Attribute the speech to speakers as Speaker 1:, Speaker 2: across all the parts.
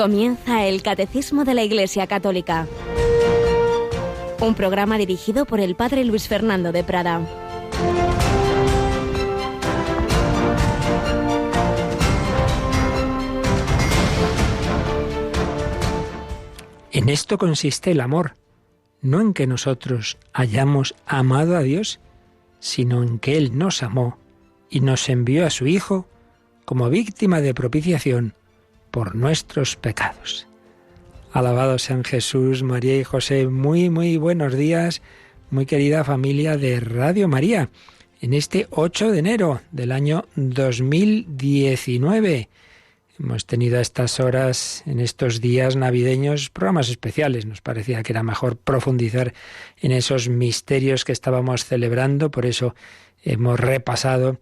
Speaker 1: Comienza el Catecismo de la Iglesia Católica, un programa dirigido por el Padre Luis Fernando de Prada.
Speaker 2: En esto consiste el amor, no en que nosotros hayamos amado a Dios, sino en que Él nos amó y nos envió a su Hijo como víctima de propiciación por nuestros pecados. Alabados sean Jesús, María y José. Muy buenos días, muy querida familia de Radio María, en este 8 de enero del año 2019. Hemos tenido a estas horas, en estos días navideños, programas especiales. Nos parecía que era mejor profundizar en esos misterios que estábamos celebrando, por eso hemos repasado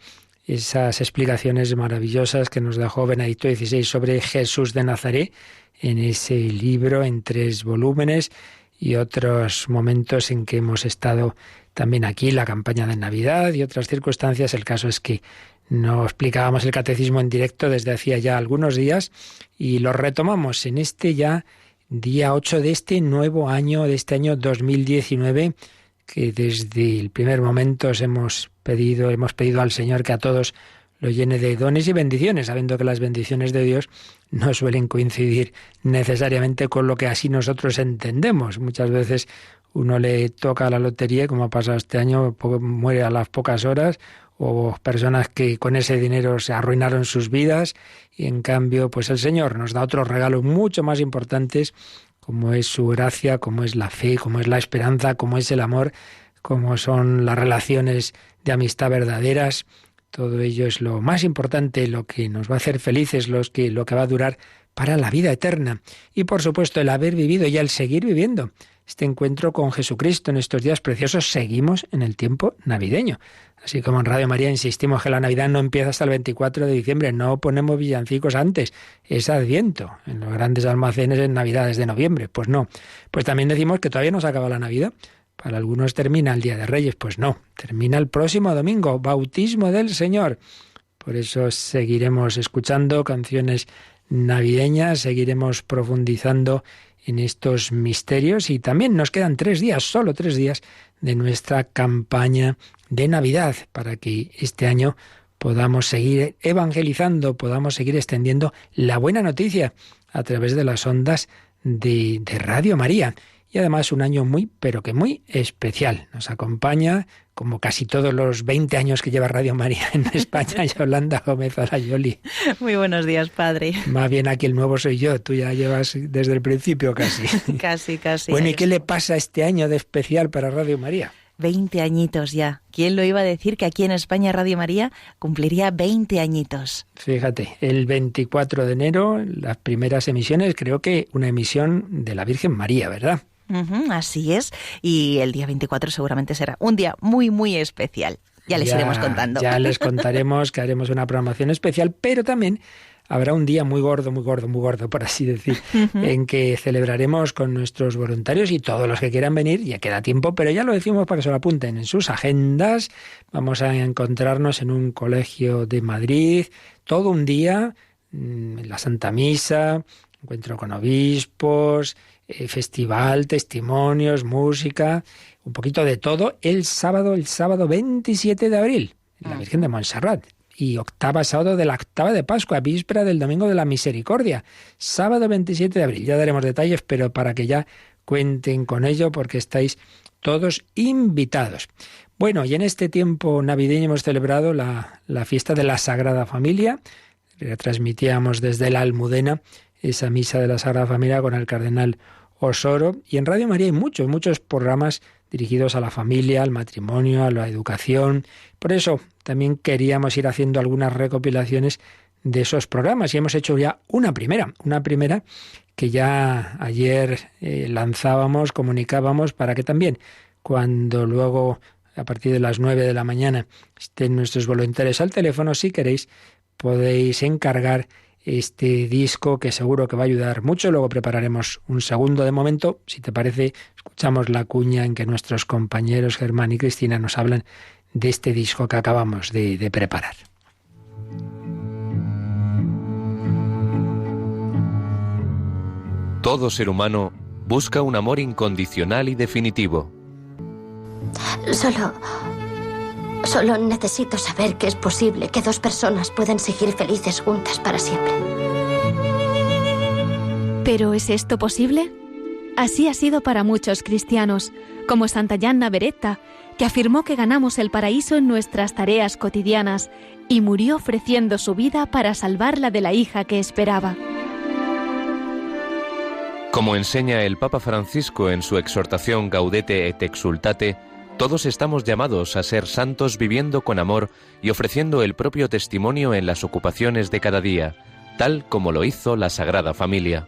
Speaker 2: esas explicaciones maravillosas que nos dejó Benedicto XVI sobre Jesús de Nazaret, en ese libro en 3 volúmenes, y otros momentos en que hemos estado también aquí, la campaña de Navidad y otras circunstancias. El caso es que no explicábamos el catecismo en directo desde hacía ya algunos días y lo retomamos en este ya día 8 de este nuevo año, de este año 2019, que desde el primer momento hemos pedido al Señor que a todos lo llene de dones y bendiciones, sabiendo que las bendiciones de Dios no suelen coincidir necesariamente con lo que así nosotros entendemos. Muchas veces uno le toca la lotería, como ha pasado este año, muere a las pocas horas, o personas que con ese dinero se arruinaron sus vidas, y en cambio pues el Señor nos da otros regalos mucho más importantes, como es su gracia, como es la fe, como es la esperanza, como es el amor, como son las relaciones de amistad verdaderas. Todo ello es lo más importante, lo que nos va a hacer felices, lo que va a durar para la vida eterna. Y por supuesto el haber vivido y el seguir viviendo este encuentro con Jesucristo en estos días preciosos. Seguimos en el tiempo navideño. Así como en Radio María insistimos que la Navidad no empieza hasta el 24 de diciembre, no ponemos villancicos antes, es Adviento. En los grandes almacenes en Navidades de noviembre, pues no. Pues también decimos que todavía no se acaba la Navidad. Para algunos termina el Día de Reyes, pues no, termina el próximo domingo, bautismo del Señor. Por eso seguiremos escuchando canciones navideñas, seguiremos profundizando en estos misterios, y también nos quedan 3 días, solo 3 días de nuestra campaña de Navidad, para que este año podamos seguir evangelizando, podamos seguir extendiendo la buena noticia a través de las ondas de Radio María. Y además un año muy, pero que muy especial. Nos acompaña, como casi todos los 20 años que lleva Radio María en España, Yolanda Gómez Arayoli.
Speaker 3: Muy buenos días, padre.
Speaker 2: Más bien aquí el nuevo soy yo, tú ya llevas desde el principio casi.
Speaker 3: Casi.
Speaker 2: Bueno, ¿y qué le pasa este año de especial para Radio María?
Speaker 3: 20 añitos ya. ¿Quién lo iba a decir que aquí en España Radio María cumpliría 20 añitos?
Speaker 2: Fíjate, el 24 de enero, las primeras emisiones, creo que una emisión de la Virgen María, ¿verdad?
Speaker 3: Así es, y el día 24 seguramente será un día muy especial. Ya les iremos contando.
Speaker 2: Ya les contaremos que haremos una programación especial, pero también habrá un día muy gordo, por así decir, en que celebraremos con nuestros voluntarios y todos los que quieran venir. Ya queda tiempo, pero ya lo decimos para que se lo apunten en sus agendas. Vamos a encontrarnos en un colegio de Madrid, todo un día, la Santa Misa, encuentro con obispos, festival, testimonios, música, un poquito de todo, el sábado 27 de abril, en la Virgen de Montserrat. Y sábado de la octava de Pascua, víspera del Domingo de la Misericordia, sábado 27 de abril. Ya daremos detalles, pero para que ya cuenten con ello, porque estáis todos invitados. Bueno, y en este tiempo navideño hemos celebrado la fiesta de la Sagrada Familia. Retransmitíamos desde la Almudena esa misa de la Sagrada Familia con el cardenal Osoro. Y en Radio María hay muchos programas dirigidos a la familia, al matrimonio, a la educación. Por eso también queríamos ir haciendo algunas recopilaciones de esos programas, y hemos hecho ya una primera que ya ayer lanzábamos, comunicábamos, para que también cuando luego a partir de las 9 de la mañana estén nuestros voluntarios al teléfono, si queréis podéis encargar este disco, que seguro que va a ayudar mucho. Luego prepararemos un segundo. De momento, si te parece, escuchamos la cuña en que nuestros compañeros Germán y Cristina nos hablan de este disco que acabamos de preparar.
Speaker 4: Todo ser humano busca un amor incondicional y definitivo.
Speaker 5: Solo necesito saber que es posible que dos personas puedan seguir felices juntas para siempre.
Speaker 6: ¿Pero es esto posible? Así ha sido para muchos cristianos, como Santa Gianna Beretta, que afirmó que ganamos el paraíso en nuestras tareas cotidianas y murió ofreciendo su vida para salvarla de la hija que esperaba.
Speaker 4: Como enseña el Papa Francisco en su exhortación Gaudete et Exsultate, todos estamos llamados a ser santos viviendo con amor y ofreciendo el propio testimonio en las ocupaciones de cada día, tal como lo hizo la Sagrada Familia.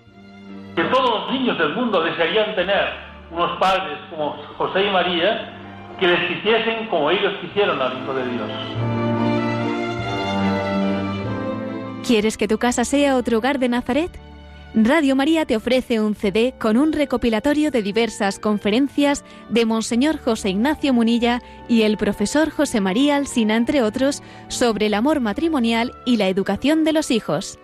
Speaker 7: Que todos los niños del mundo desearían tener unos padres como José y María que les quisiesen como ellos quisieron al Hijo de Dios.
Speaker 6: ¿Quieres que tu casa sea otro hogar de Nazaret? Radio María te ofrece un CD con un recopilatorio de diversas conferencias de Monseñor José Ignacio Munilla y el profesor José María Alsina, entre otros, sobre el amor matrimonial y la educación de los hijos.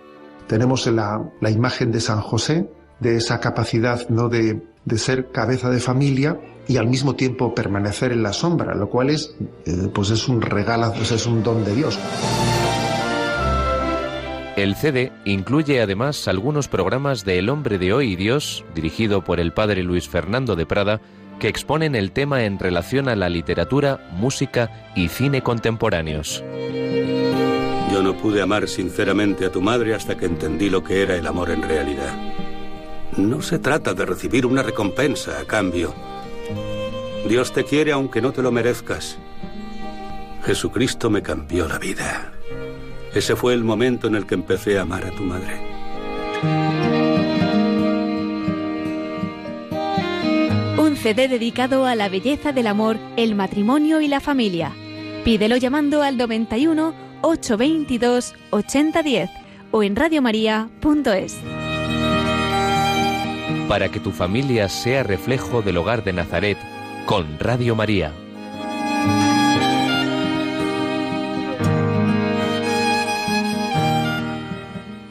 Speaker 8: Tenemos la imagen de San José, de esa capacidad, ¿no?, de ser cabeza de familia y al mismo tiempo permanecer en la sombra, lo cual es un regalo, es un don de Dios.
Speaker 4: El CD incluye además algunos programas de El hombre de hoy y Dios, dirigido por el padre Luis Fernando de Prada, que exponen el tema en relación a la literatura, música y cine contemporáneos.
Speaker 9: Yo no pude amar sinceramente a tu madre hasta que entendí lo que era el amor en realidad. No se trata de recibir una recompensa a cambio. Dios te quiere aunque no te lo merezcas. Jesucristo me cambió la vida. Ese fue el momento en el que empecé a amar a tu madre.
Speaker 6: Un CD dedicado a la belleza del amor, el matrimonio y la familia. Pídelo llamando al 91 822 8010 o en radiomaria.es.
Speaker 4: Para que tu familia sea reflejo del hogar de Nazaret, con Radio María.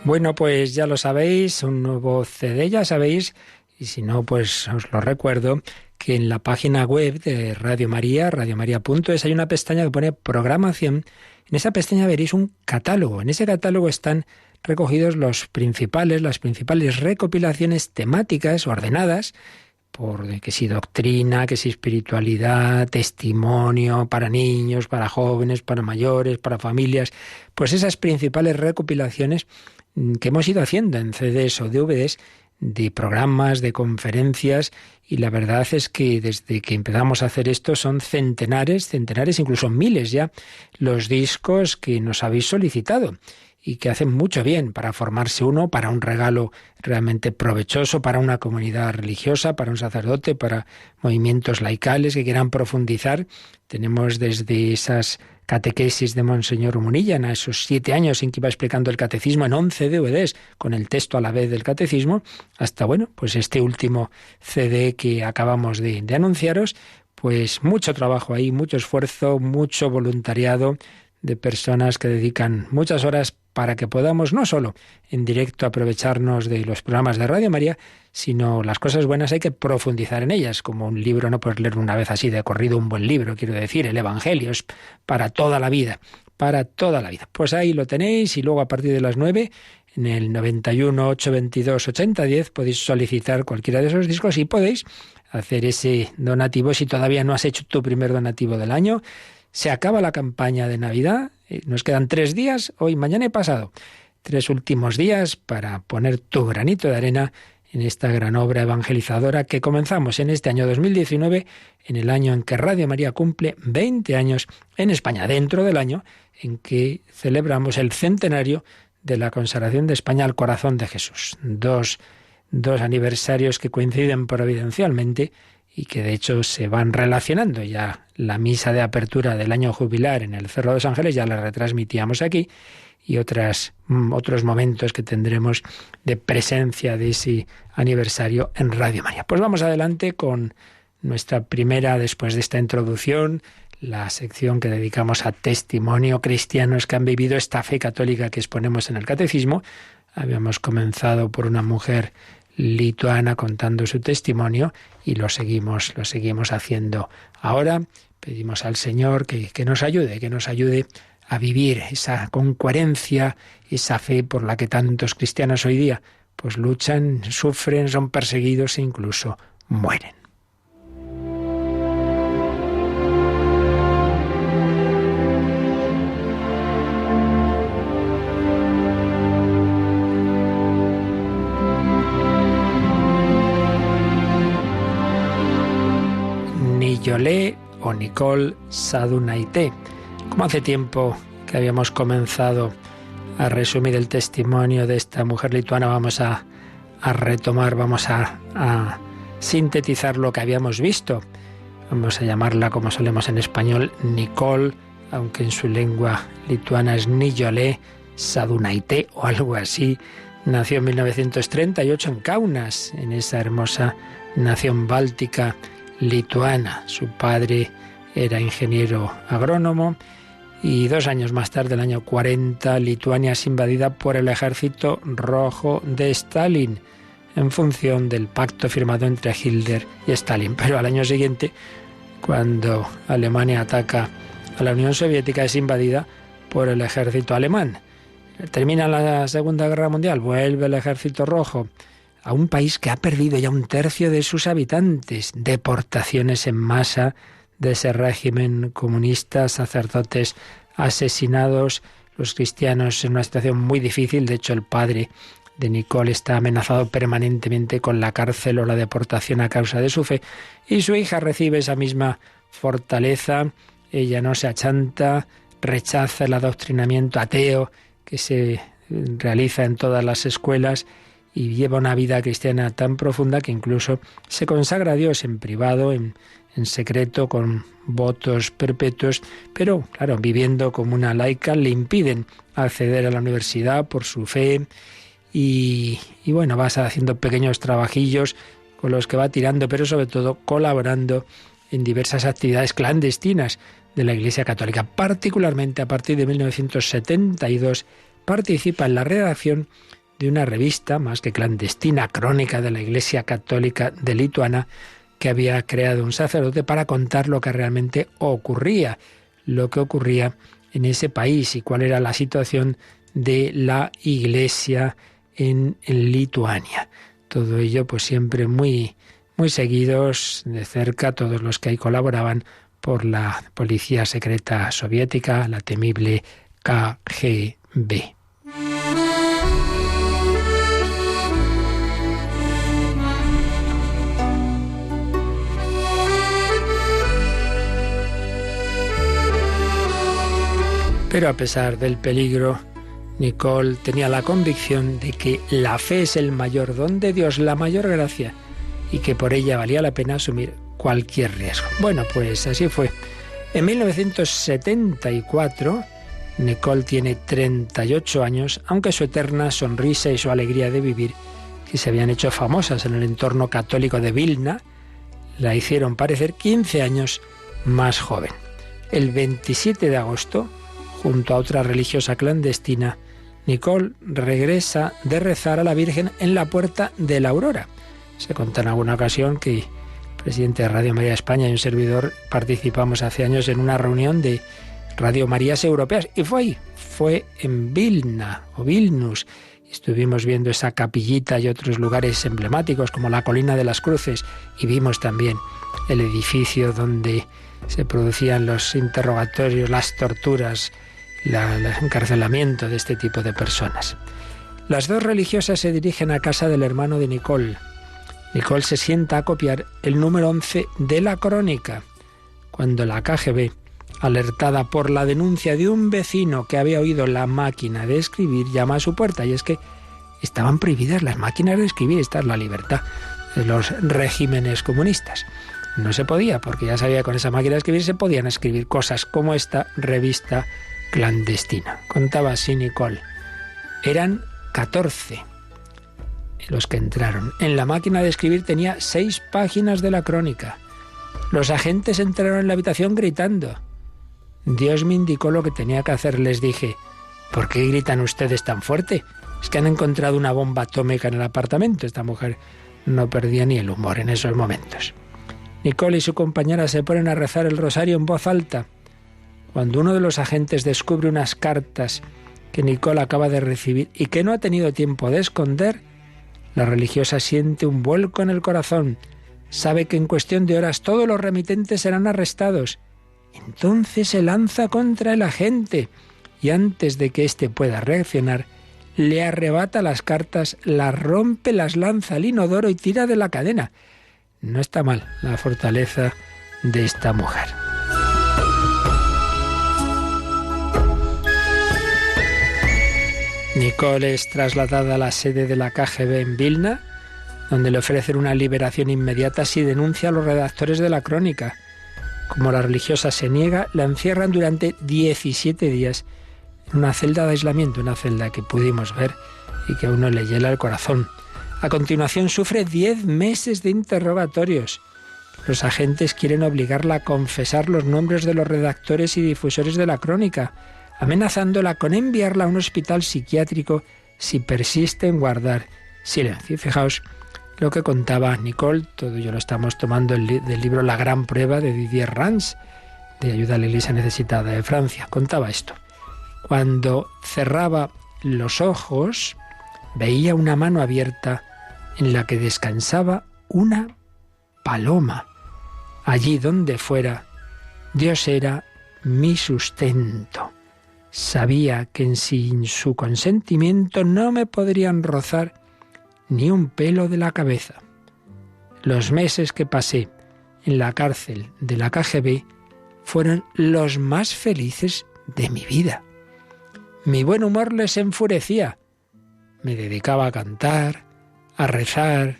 Speaker 2: Bueno, pues ya lo sabéis, un nuevo CD, ya sabéis, y si no, pues os lo recuerdo, que en la página web de Radio María, radiomaria.es, hay una pestaña que pone programación. En esa pestaña veréis un catálogo. En ese catálogo están recogidos las principales recopilaciones temáticas ordenadas por que si doctrina, que si espiritualidad, testimonio, para niños, para jóvenes, para mayores, para familias. Pues esas principales recopilaciones que hemos ido haciendo en CDs o DVDs de programas, de conferencias, y la verdad es que desde que empezamos a hacer esto son centenares, incluso miles ya, los discos que nos habéis solicitado y que hacen mucho bien para formarse uno, para un regalo realmente provechoso, para una comunidad religiosa, para un sacerdote, para movimientos laicales que quieran profundizar. Tenemos desde esas catequesis de Monseñor Munilla, en esos 7 años en que iba explicando el catecismo en 11 DVDs, con el texto a la vez del catecismo, hasta, bueno, pues este último CD que acabamos de anunciaros, pues mucho trabajo ahí, mucho esfuerzo, mucho voluntariado de personas que dedican muchas horas para que podamos no solo en directo aprovecharnos de los programas de Radio María, sino las cosas buenas hay que profundizar en ellas, como un libro no puedes leer una vez así de corrido un buen libro, quiero decir, el Evangelio es para toda la vida, para toda la vida. Pues ahí lo tenéis y luego a partir de las 9, en el 91 822 8010 podéis solicitar cualquiera de esos discos y podéis hacer ese donativo si todavía no has hecho tu primer donativo del año. Se acaba la campaña de Navidad, nos quedan 3 días, hoy, mañana y pasado. 3 últimos días para poner tu granito de arena en esta gran obra evangelizadora que comenzamos en este año 2019, en el año en que Radio María cumple 20 años en España, dentro del año en que celebramos el centenario de la consagración de España al corazón de Jesús. Dos aniversarios que coinciden providencialmente y que de hecho se van relacionando. Ya la misa de apertura del año jubilar en el Cerro de los Ángeles ya la retransmitíamos aquí, y otros momentos que tendremos de presencia de ese aniversario en Radio María. Pues vamos adelante con nuestra primera, después de esta introducción, la sección que dedicamos a testimonio cristianos que han vivido esta fe católica que exponemos en el Catecismo. Habíamos comenzado por una mujer lituana, contando su testimonio, y lo seguimos haciendo ahora. Pedimos al Señor que nos ayude a vivir con coherencia esa fe por la que tantos cristianos hoy día pues luchan, sufren, son perseguidos e incluso mueren. Niyolé o Nicole Sadunaité. Como hace tiempo que habíamos comenzado a resumir el testimonio de esta mujer lituana, vamos a retomar, vamos a sintetizar lo que habíamos visto. Vamos a llamarla, como solemos en español, Nicole, aunque en su lengua lituana es Niyolé Sadunaité o algo así. Nació en 1938 en Kaunas, en esa hermosa nación báltica lituana. Su padre era ingeniero agrónomo y 2 años más tarde, el año 40, Lituania es invadida por el Ejército Rojo de Stalin en función del pacto firmado entre Hitler y Stalin. Pero al año siguiente, cuando Alemania ataca a la Unión Soviética, es invadida por el ejército alemán. Termina la Segunda Guerra Mundial, vuelve el Ejército Rojo a un país que ha perdido ya 1/3 de sus habitantes, deportaciones en masa de ese régimen comunista, sacerdotes asesinados, los cristianos en una situación muy difícil. De hecho, el padre de Nicole está amenazado permanentemente con la cárcel o la deportación a causa de su fe, y su hija recibe esa misma fortaleza. Ella no se achanta, rechaza el adoctrinamiento ateo que se realiza en todas las escuelas y lleva una vida cristiana tan profunda que incluso se consagra a Dios en privado, en secreto, con votos perpetuos, pero claro, viviendo como una laica, le impiden acceder a la universidad por su fe y bueno, va haciendo pequeños trabajillos con los que va tirando, pero sobre todo colaborando en diversas actividades clandestinas de la Iglesia Católica. Particularmente a partir de 1972 participa en la redacción de una revista, más que clandestina, crónica de la Iglesia Católica de Lituania, que había creado un sacerdote para contar lo que realmente ocurría, lo que ocurría en ese país y cuál era la situación de la Iglesia en Lituania. Todo ello pues siempre muy seguidos de cerca, todos los que ahí colaboraban, por la policía secreta soviética, la temible KGB. Pero a pesar del peligro, Nicole tenía la convicción de que la fe es el mayor don de Dios, la mayor gracia, y que por ella valía la pena asumir cualquier riesgo. Bueno, pues así fue. En 1974, Nicole tiene 38 años, aunque su eterna sonrisa y su alegría de vivir, que se habían hecho famosas en el entorno católico de Vilna, la hicieron parecer 15 años más joven. El 27 de agosto, junto a otra religiosa clandestina, Nicole regresa de rezar a la Virgen en la Puerta de la Aurora. Se cuenta en alguna ocasión que el presidente de Radio María España y un servidor participamos hace años en una reunión de Radio Marías Europeas, y fue ahí, fue en Vilna o Vilnius. Estuvimos viendo esa capillita y otros lugares emblemáticos como la Colina de las Cruces, y vimos también el edificio donde se producían los interrogatorios, las torturas, el encarcelamiento de este tipo de personas. Las dos religiosas se dirigen a casa del hermano de Nicole. Nicole se sienta a copiar el número 11 de la crónica, cuando la KGB, alertada por la denuncia de un vecino que había oído la máquina de escribir, llama a su puerta. Y es que estaban prohibidas las máquinas de escribir, esta es la libertad de los regímenes comunistas. No se podía, porque ya sabía que con esa máquina de escribir se podían escribir cosas como esta revista clandestina. Contaba así Nicole. Eran 14 los que entraron. En la máquina de escribir tenía 6 páginas de la crónica. Los agentes entraron en la habitación gritando. Dios me indicó lo que tenía que hacer. Les dije, ¿por qué gritan ustedes tan fuerte? Es que han encontrado una bomba atómica en el apartamento. Esta mujer no perdía ni el humor en esos momentos. Nicole y su compañera se ponen a rezar el rosario en voz alta. Cuando uno de los agentes descubre unas cartas que Nicole acaba de recibir y que no ha tenido tiempo de esconder, la religiosa siente un vuelco en el corazón. Sabe que en cuestión de horas todos los remitentes serán arrestados. Entonces se lanza contra el agente y antes de que éste pueda reaccionar, le arrebata las cartas, las rompe, las lanza al inodoro y tira de la cadena. No está mal la fortaleza de esta mujer. Nicole es trasladada a la sede de la KGB en Vilna, donde le ofrecen una liberación inmediata si denuncia a los redactores de la crónica. Como la religiosa se niega, la encierran durante 17 días en una celda de aislamiento, una celda que pudimos ver y que a uno le hiela el corazón. A continuación sufre 10 meses de interrogatorios. Los agentes quieren obligarla a confesar los nombres de los redactores y difusores de la crónica, amenazándola con enviarla a un hospital psiquiátrico si persiste en guardar silencio. Y fijaos lo que contaba Nicole, todo ello lo estamos tomando del libro La Gran Prueba de Didier Rams, de Ayuda a la Iglesia Necesitada de Francia. Contaba esto: cuando cerraba los ojos, veía una mano abierta en la que descansaba una paloma. Allí donde fuera, Dios era mi sustento. Sabía que sin su consentimiento no me podrían rozar ni un pelo de la cabeza. Los meses que pasé en la cárcel de la KGB fueron los más felices de mi vida. Mi buen humor les enfurecía. Me dedicaba a cantar, a rezar,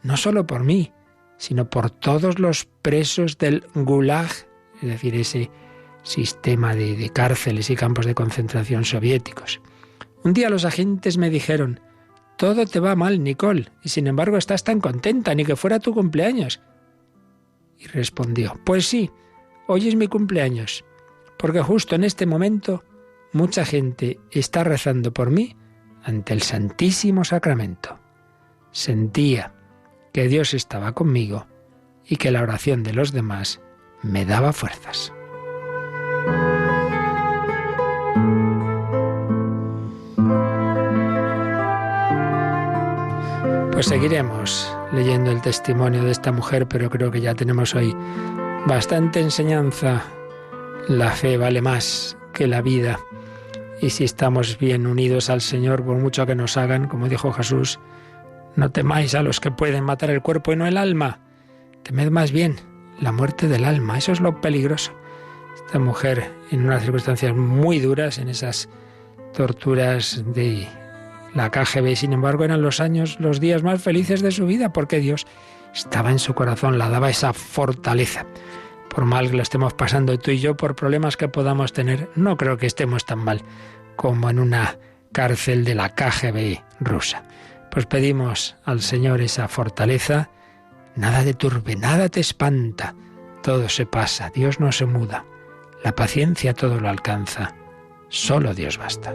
Speaker 2: no solo por mí, sino por todos los presos del Gulag, es decir, ese sistema de cárceles y campos de concentración soviéticos. Un día los agentes me dijeron: todo te va mal, Nicole, y sin embargo estás tan contenta, ni que fuera tu cumpleaños. Y respondió: pues sí, hoy es mi cumpleaños, porque justo en este momento mucha gente está rezando por mí ante el Santísimo Sacramento. Sentía que Dios estaba conmigo y que la oración de los demás me daba fuerzas. Pues seguiremos leyendo el testimonio de esta mujer, pero creo que ya tenemos hoy bastante enseñanza. La fe vale más que la vida. Y si estamos bien unidos al Señor, por mucho que nos hagan, como dijo Jesús, no temáis a los que pueden matar el cuerpo y no el alma. Temed más bien la muerte del alma. Eso es lo peligroso. Esta mujer, en unas circunstancias muy duras, en esas torturas de la KGB, sin embargo, eran los días más felices de su vida, porque Dios estaba en su corazón, la daba esa fortaleza. Por mal que lo estemos pasando tú y yo, por problemas que podamos tener, no creo que estemos tan mal como en una cárcel de la KGB rusa. Pues pedimos al Señor esa fortaleza. Nada te turbe, nada te espanta. Todo se pasa, Dios no se muda. La paciencia todo lo alcanza. Solo Dios basta.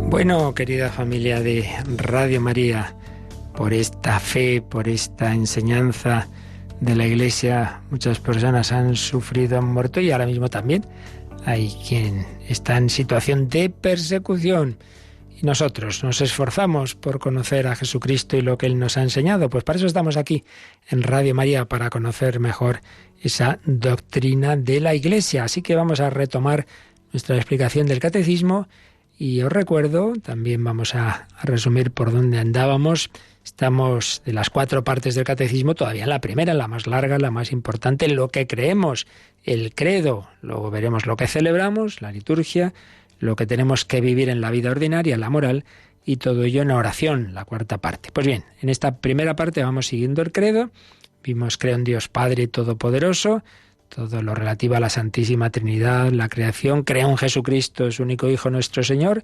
Speaker 2: Bueno, querida familia de Radio María, por esta fe, por esta enseñanza de la Iglesia, muchas personas han sufrido, han muerto y ahora mismo también hay quien está en situación de persecución. Y nosotros nos esforzamos por conocer a Jesucristo y lo que Él nos ha enseñado. Pues para eso estamos aquí en Radio María, para conocer mejor esa doctrina de la Iglesia. Así que vamos a retomar nuestra explicación del Catecismo Y os recuerdo, también vamos a resumir por dónde andábamos. Estamos de las 4 partes del catecismo todavía en la primera, la más larga, la más importante, lo que creemos, el credo. Luego veremos lo que celebramos, la liturgia, lo que tenemos que vivir en la vida ordinaria, la moral, y todo ello en oración, la 4ª parte. Pues bien, en esta primera parte vamos siguiendo el credo. Vimos creo en Dios Padre Todopoderoso, todo lo relativo a la Santísima Trinidad, la creación. Creo en Jesucristo, su único Hijo, nuestro Señor,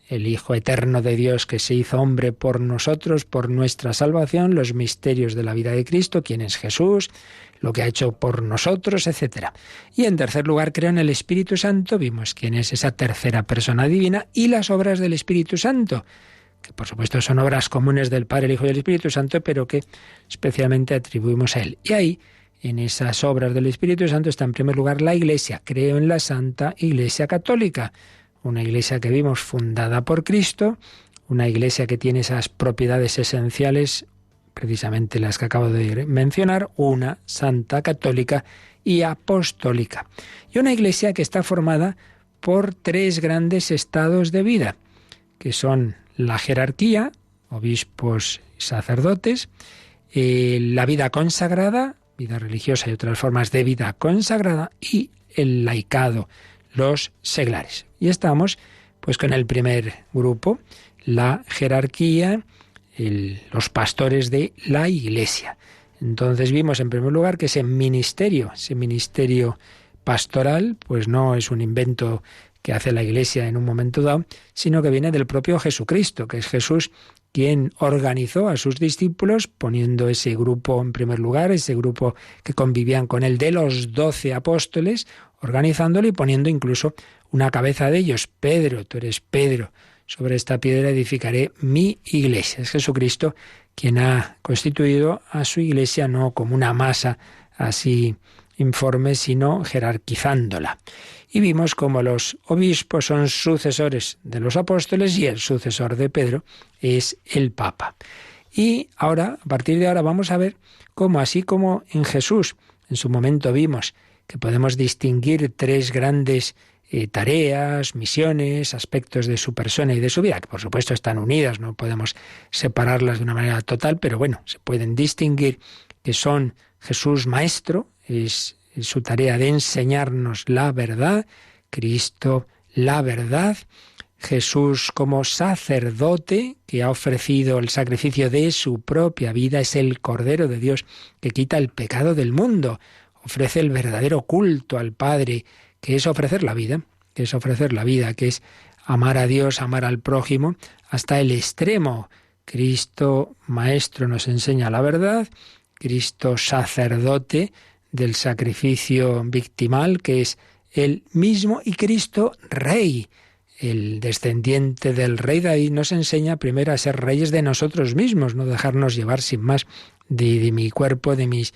Speaker 2: el Hijo eterno de Dios que se hizo hombre por nosotros, por nuestra salvación, los misterios de la vida de Cristo, quién es Jesús, lo que ha hecho por nosotros, etc. Y en tercer lugar, creo en el Espíritu Santo, vimos quién es esa tercera persona divina, y las obras del Espíritu Santo, que por supuesto son obras comunes del Padre, el Hijo y el Espíritu Santo, pero que especialmente atribuimos a Él. Y ahí, en esas obras del Espíritu Santo, está en primer lugar la Iglesia. Creo en la Santa Iglesia Católica, una Iglesia que vimos fundada por Cristo, una Iglesia que tiene esas propiedades esenciales, precisamente las que acabo de mencionar, una santa, católica y apostólica. Y una Iglesia que está formada por 3 grandes estados de vida, que son la jerarquía, obispos y sacerdotes, la vida consagrada, vida religiosa y otras formas de vida consagrada, y el laicado, los seglares. Y estamos pues con el primer grupo, la jerarquía, los pastores de la Iglesia. Entonces vimos en primer lugar que ese ministerio pastoral, pues no es un invento que hace la Iglesia en un momento dado, sino que viene del propio Jesucristo, que es Jesús quien organizó a sus discípulos, poniendo ese grupo en primer lugar, ese grupo que convivían con él de los 12 apóstoles, organizándolo y poniendo incluso una cabeza de ellos. Pedro, tú eres Pedro, sobre esta piedra edificaré mi iglesia. Es Jesucristo quien ha constituido a su iglesia no como una masa así informe, sino jerarquizándola. Y vimos cómo los obispos son sucesores de los apóstoles y el sucesor de Pedro es el Papa. Y ahora, a partir de ahora, vamos a ver cómo, así como en Jesús, en su momento vimos que podemos distinguir 3 grandes tareas, misiones, aspectos de su persona y de su vida, que por supuesto están unidas, no podemos separarlas de una manera total, pero bueno, se pueden distinguir, que son Jesús maestro, es su tarea de enseñarnos la verdad, Cristo la verdad, Jesús como sacerdote que ha ofrecido el sacrificio de su propia vida, es el Cordero de Dios que quita el pecado del mundo, ofrece el verdadero culto al Padre, que es ofrecer la vida, que es amar a Dios, amar al prójimo, hasta el extremo. Cristo maestro nos enseña la verdad, Cristo sacerdote del sacrificio victimal, que es él mismo, y Cristo rey, el descendiente del rey David, nos enseña primero a ser reyes de nosotros mismos, no dejarnos llevar sin más de mi cuerpo, de mis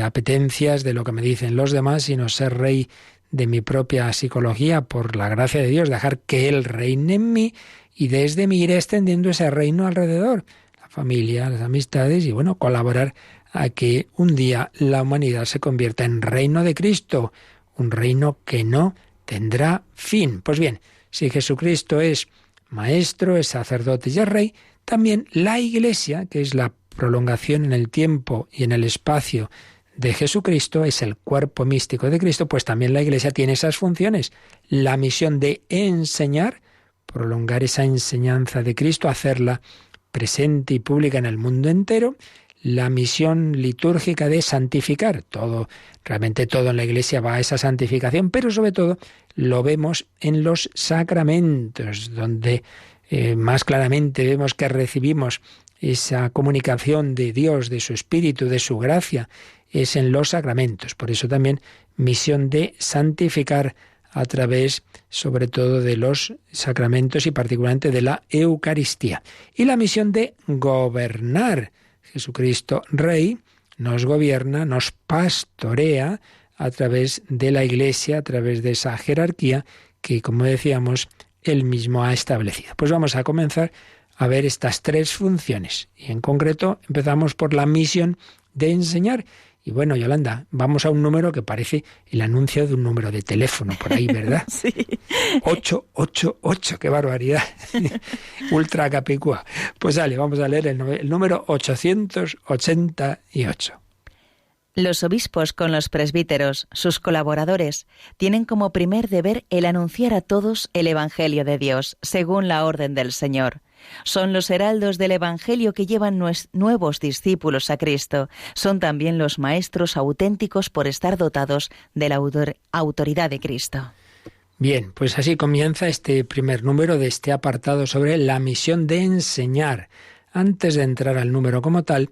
Speaker 2: apetencias, de lo que me dicen los demás, sino ser rey de mi propia psicología por la gracia de Dios, dejar que Él reine en mí y desde mí ir extendiendo ese reino alrededor, la familia, las amistades y bueno, colaborar a que un día la humanidad se convierta en reino de Cristo, un reino que no tendrá fin. Pues bien, si Jesucristo es maestro, es sacerdote y es rey, también la Iglesia, que es la prolongación en el tiempo y en el espacio de Jesucristo, es el cuerpo místico de Cristo, pues también la Iglesia tiene esas funciones. La misión de enseñar, prolongar esa enseñanza de Cristo, hacerla presente y pública en el mundo entero. La misión litúrgica de santificar, realmente todo en la Iglesia va a esa santificación, pero sobre todo lo vemos en los sacramentos, donde más claramente vemos que recibimos esa comunicación de Dios, de su Espíritu, de su gracia, es en los sacramentos. Por eso también misión de santificar a través, sobre todo, de los sacramentos y particularmente de la Eucaristía. Y la misión de gobernar. Jesucristo, Rey, nos gobierna, nos pastorea a través de la Iglesia, a través de esa jerarquía que, como decíamos, Él mismo ha establecido. Pues vamos a comenzar a ver estas 3 funciones. Y en concreto empezamos por la misión de enseñar. Y bueno, Yolanda, vamos a un número que parece el anuncio de un número de teléfono por ahí, ¿verdad?
Speaker 3: Sí.
Speaker 2: 888, qué barbaridad. Ultra capicúa. Pues dale, vamos a leer el número 888.
Speaker 3: Los obispos con los presbíteros, sus colaboradores, tienen como primer deber el anunciar a todos el Evangelio de Dios, según la orden del Señor. Son los heraldos del Evangelio que llevan nuevos discípulos a Cristo. Son también los maestros auténticos por estar dotados de la autoridad de Cristo.
Speaker 2: Bien, pues así comienza este primer número de este apartado sobre la misión de enseñar. Antes de entrar al número como tal,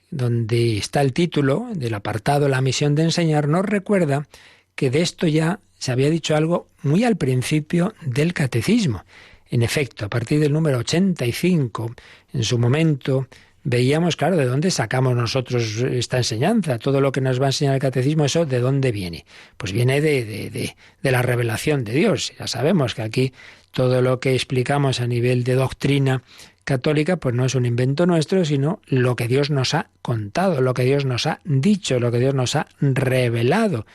Speaker 2: donde está el título del apartado La misión de enseñar, nos recuerda que de esto ya se había dicho algo muy al principio del catecismo. En efecto, a partir del número 85, en su momento, veíamos, claro, de dónde sacamos nosotros esta enseñanza. Todo lo que nos va a enseñar el catecismo, ¿eso de dónde viene? Pues viene de la revelación de Dios. Ya sabemos que aquí todo lo que explicamos a nivel de doctrina católica, pues no es un invento nuestro, sino lo que Dios nos ha contado, lo que Dios nos ha dicho, lo que Dios nos ha revelado.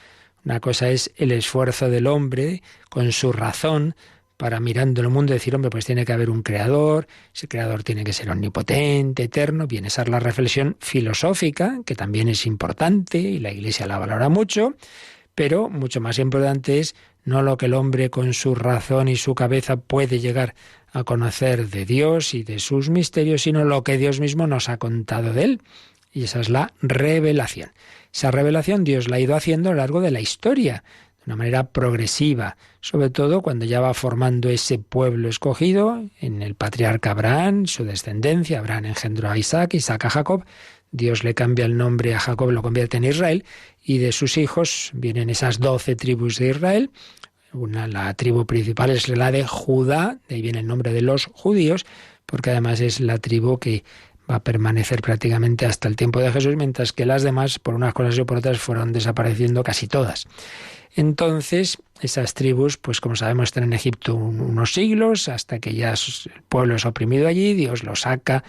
Speaker 2: Una cosa es el esfuerzo del hombre con su razón para, mirando el mundo, decir, hombre, pues tiene que haber un creador, ese creador tiene que ser omnipotente, eterno. Bien, esa es la reflexión filosófica, que también es importante y la Iglesia la valora mucho, pero mucho más importante es no lo que el hombre con su razón y su cabeza puede llegar a conocer de Dios y de sus misterios, sino lo que Dios mismo nos ha contado de él. Y esa es la revelación. Esa revelación Dios la ha ido haciendo a lo largo de la historia, de una manera progresiva, sobre todo cuando ya va formando ese pueblo escogido en el patriarca Abraham, su descendencia. Abraham engendró a Isaac, Isaac a Jacob. Dios le cambia el nombre a Jacob, lo convierte en Israel, y de sus hijos vienen esas 12 tribus de Israel. La tribu principal es la de Judá, de ahí viene el nombre de los judíos, porque además es la tribu que va a permanecer prácticamente hasta el tiempo de Jesús, mientras que las demás, por unas cosas y por otras, fueron desapareciendo casi todas. Entonces, esas tribus, pues como sabemos, están en Egipto unos siglos, hasta que ya el pueblo es oprimido allí, Dios los saca,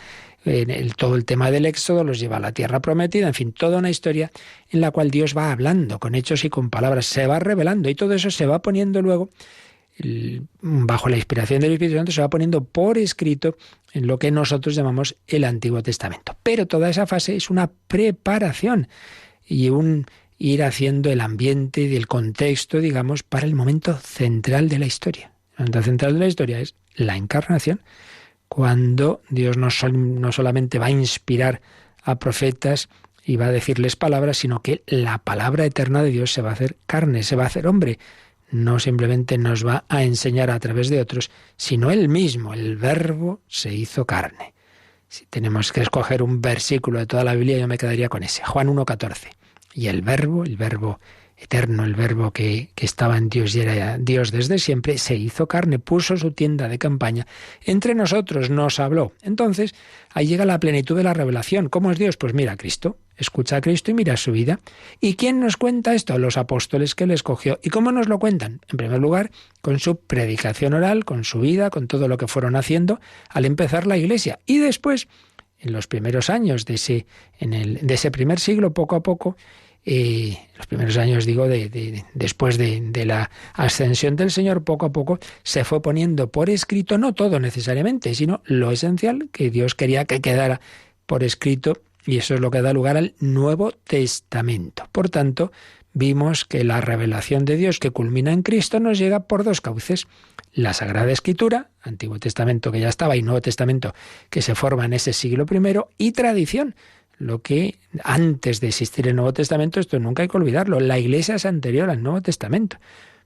Speaker 2: todo el tema del éxodo los lleva a la tierra prometida, en fin, toda una historia en la cual Dios va hablando con hechos y con palabras, se va revelando, y todo eso se va poniendo luego, bajo la inspiración del Espíritu Santo, se va poniendo por escrito en lo que nosotros llamamos el Antiguo Testamento. Pero toda esa fase es una preparación y un ir haciendo el ambiente y el contexto, digamos, para el momento central de la historia. El momento central de la historia es la encarnación, cuando Dios no solamente va a inspirar a profetas y va a decirles palabras, sino que la palabra eterna de Dios se va a hacer carne, se va a hacer hombre. No simplemente nos va a enseñar a través de otros, sino Él mismo, el Verbo, se hizo carne. Si tenemos que escoger un versículo de toda la Biblia, yo me quedaría con ese, Juan 1,14. Y el Verbo eterno, el Verbo que estaba en Dios y era Dios desde siempre, se hizo carne, puso su tienda de campaña entre nosotros, nos habló. Entonces, ahí llega la plenitud de la revelación. ¿Cómo es Dios? Pues mira a Cristo, escucha a Cristo y mira su vida. ¿Y quién nos cuenta esto? Los apóstoles que Él escogió. ¿Y cómo nos lo cuentan? En primer lugar, con su predicación oral, con su vida, con todo lo que fueron haciendo al empezar la Iglesia. Y después, en los primeros años de ese primer siglo, poco a poco, los primeros años, digo, después de la ascensión del Señor, poco a poco se fue poniendo por escrito, no todo necesariamente, sino lo esencial que Dios quería que quedara por escrito, y eso es lo que da lugar al Nuevo Testamento. Por tanto, vimos que la revelación de Dios que culmina en Cristo nos llega por dos cauces: la Sagrada Escritura, Antiguo Testamento que ya estaba y Nuevo Testamento que se forma en ese siglo primero, y tradición. Lo que antes de existir el Nuevo Testamento, esto nunca hay que olvidarlo, la Iglesia es anterior al Nuevo Testamento.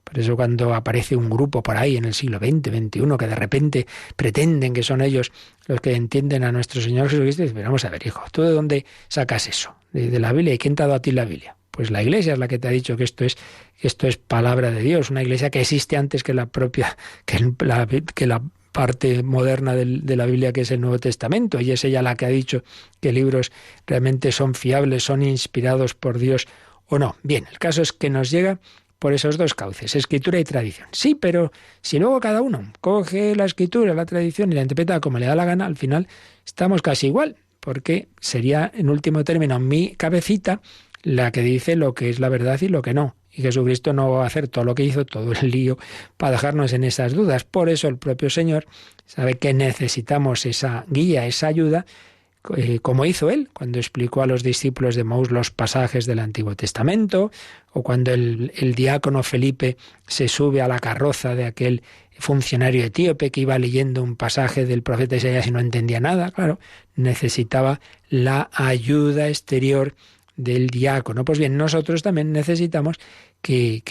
Speaker 2: Por eso cuando aparece un grupo por ahí en el siglo XX, XXI, que de repente pretenden que son ellos los que entienden a nuestro Señor Jesucristo, dicen, vamos a ver, hijo, ¿tú de dónde sacas eso? ¿De la Biblia? ¿Y quién te ha dado a ti la Biblia? Pues la Iglesia es la que te ha dicho que esto es palabra de Dios, una Iglesia que existe antes que la propia, que la parte moderna de la Biblia, que es el Nuevo Testamento, y es ella la que ha dicho que libros realmente son fiables, son inspirados por Dios o no. Bien, el caso es que nos llega por esos dos cauces, Escritura y tradición. Sí, pero si luego cada uno coge la Escritura, la tradición y la interpreta como le da la gana, al final estamos casi igual, porque sería, en último término, mi cabecita la que dice lo que es la verdad y lo que no. Y Jesucristo no va a hacer todo lo que hizo, todo el lío, para dejarnos en esas dudas. Por eso el propio Señor sabe que necesitamos esa guía, esa ayuda, como hizo Él cuando explicó a los discípulos de Emaús los pasajes del Antiguo Testamento, o cuando el diácono Felipe se sube a la carroza de aquel funcionario etíope que iba leyendo un pasaje del profeta Isaías y no entendía nada. Claro, necesitaba la ayuda exterior del diácono. Pues bien, nosotros también necesitamos que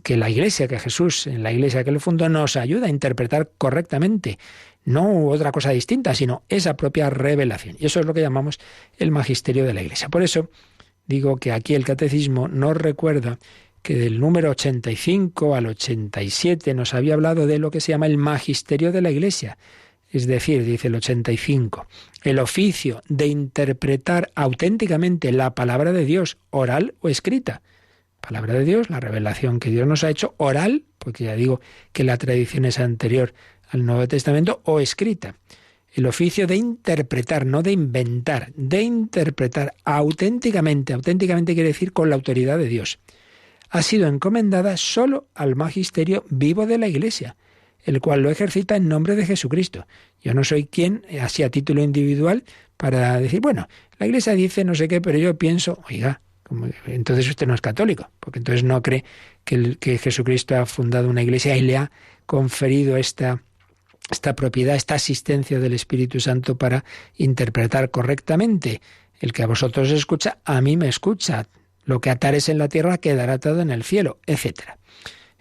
Speaker 2: la Iglesia, que Jesús, en la Iglesia que Él fundó, nos ayude a interpretar correctamente, no otra cosa distinta, sino esa propia revelación. Y eso es lo que llamamos el magisterio de la Iglesia. Por eso digo que aquí el Catecismo nos recuerda que del número 85 al 87 nos había hablado de lo que se llama el magisterio de la Iglesia. Es decir, dice el 85, el oficio de interpretar auténticamente la palabra de Dios, oral o escrita. Palabra de Dios, la revelación que Dios nos ha hecho, oral, porque ya digo que la tradición es anterior al Nuevo Testamento, o escrita. El oficio de interpretar, no de inventar, de interpretar auténticamente. Auténticamente quiere decir con la autoridad de Dios. Ha sido encomendada solo al magisterio vivo de la Iglesia, el cual lo ejercita en nombre de Jesucristo. Yo no soy quien, así a título individual, para decir, bueno, la Iglesia dice no sé qué, pero yo pienso, oiga, entonces usted no es católico, porque entonces no cree que Jesucristo ha fundado una Iglesia y le ha conferido esta propiedad, esta asistencia del Espíritu Santo para interpretar correctamente. El que a vosotros escucha, a mí me escucha. Lo que atares en la tierra quedará atado en el cielo, etc.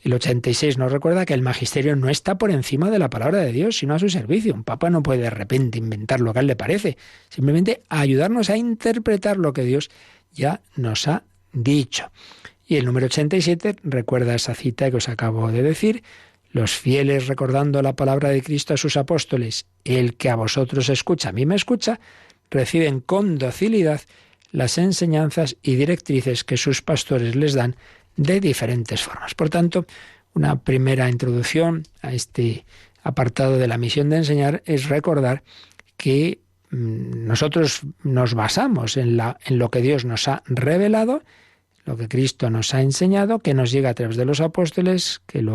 Speaker 2: El 86 nos recuerda que el magisterio no está por encima de la palabra de Dios, sino a su servicio. Un papa no puede de repente inventar lo que a él le parece, simplemente ayudarnos a interpretar lo que Dios ya nos ha dicho. Y el número 87 recuerda esa cita que os acabo de decir: los fieles recordando la palabra de Cristo a sus apóstoles, el que a vosotros escucha, a mí me escucha, reciben con docilidad las enseñanzas y directrices que sus pastores les dan de diferentes formas. Por tanto, una primera introducción a este apartado de la misión de enseñar es recordar que nosotros nos basamos en lo que Dios nos ha revelado, lo que Cristo nos ha enseñado, que nos llega a través de los apóstoles, que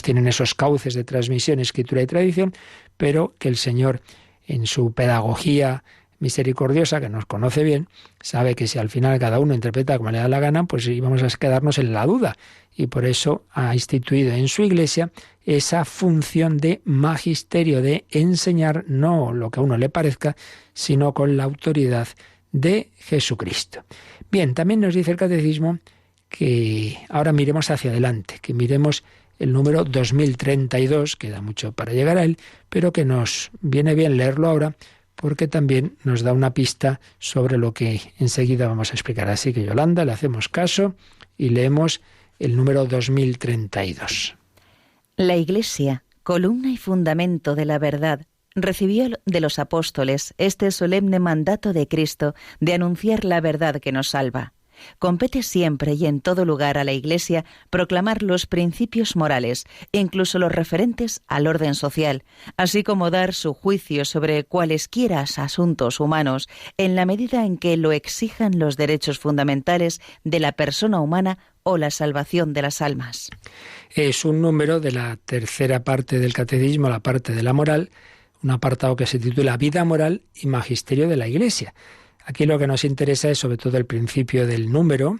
Speaker 2: tienen esos cauces de transmisión, escritura y tradición, pero que el Señor, en su pedagogía misericordiosa, que nos conoce bien, sabe que si al final cada uno interpreta como le da la gana, pues íbamos a quedarnos en la duda. Y por eso ha instituido en su Iglesia esa función de magisterio, de enseñar no lo que a uno le parezca, sino con la autoridad de Jesucristo. Bien, también nos dice el Catecismo que ahora miremos hacia adelante, que miremos el número 2032, queda mucho para llegar a él, pero que nos viene bien leerlo ahora, porque también nos da una pista sobre lo que enseguida vamos a explicar. Así que, Yolanda, le hacemos caso y leemos el número 2032.
Speaker 3: La Iglesia, columna y fundamento de la verdad, recibió de los apóstoles este solemne mandato de Cristo de anunciar la verdad que nos salva. Compete siempre y en todo lugar a la Iglesia proclamar los principios morales, incluso los referentes al orden social, así como dar su juicio sobre cualesquiera asuntos humanos, en la medida en que lo exijan los derechos fundamentales de la persona humana o la salvación de las almas.
Speaker 2: Es un número de la tercera parte del Catecismo, la parte de la moral, un apartado que se titula Vida moral y magisterio de la Iglesia. Aquí lo que nos interesa es sobre todo el principio del número,